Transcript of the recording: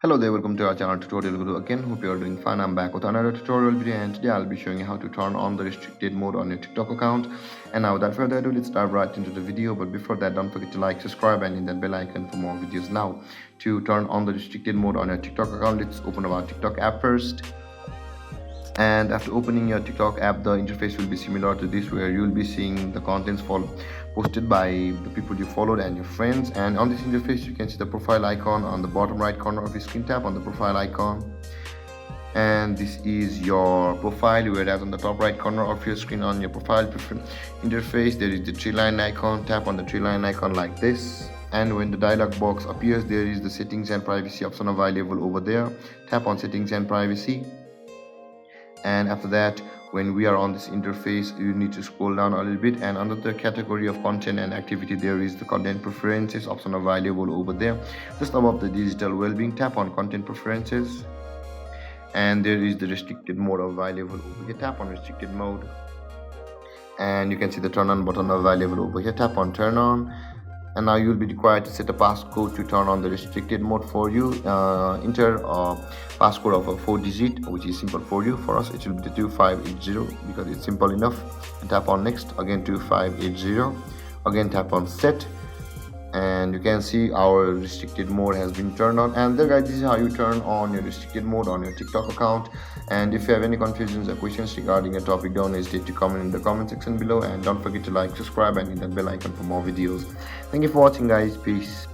Hello there, welcome to our channel Tutorial Guru again. Hope you are doing fine. I'm back with another tutorial video, and today I'll be showing you how to turn on the restricted mode on your TikTok account. And now without further ado, let's dive right into the video. But before that, don't forget to like, subscribe and hit that bell icon for more videos. Now, to turn on the restricted mode on your TikTok account, let's open our TikTok app first. And after opening your TikTok app, the interface will be similar to this, where you'll be seeing the contents posted by the people you followed and your friends. And on this interface, you can see the profile icon on the bottom right corner of your screen. Tap on the profile icon, and this is your profile, whereas on the top right corner of your screen on your profile interface there is the tree line icon. Tap on the tree line icon like this, and when the dialog box appears, there is the settings and privacy option available over there. Tap on settings and privacy, and after that, when we are on this interface, you need to scroll down a little bit, and under the category of content and activity, there is the content preferences option available over there. Just above the digital well-being, tap on content preferences, and there is the restricted mode available over here. Tap on restricted mode, and you can see the turn on button available over here. Tap on turn on, and now you'll be required to set a passcode to turn on the restricted mode for you. Enter a passcode of a 4-digit, which is simple for you. For us, it will be the 2580 because it's simple enough. And tap on next, again 2580, again tap on set, and you can see our restricted mode has been turned on. And there guys, this is how you turn on your restricted mode on your TikTok account. And if you have any confusions or questions regarding a topic, don't hesitate to comment in the comment section below, and don't forget to like, subscribe and hit that bell icon for more videos. Thank you for watching guys. Peace.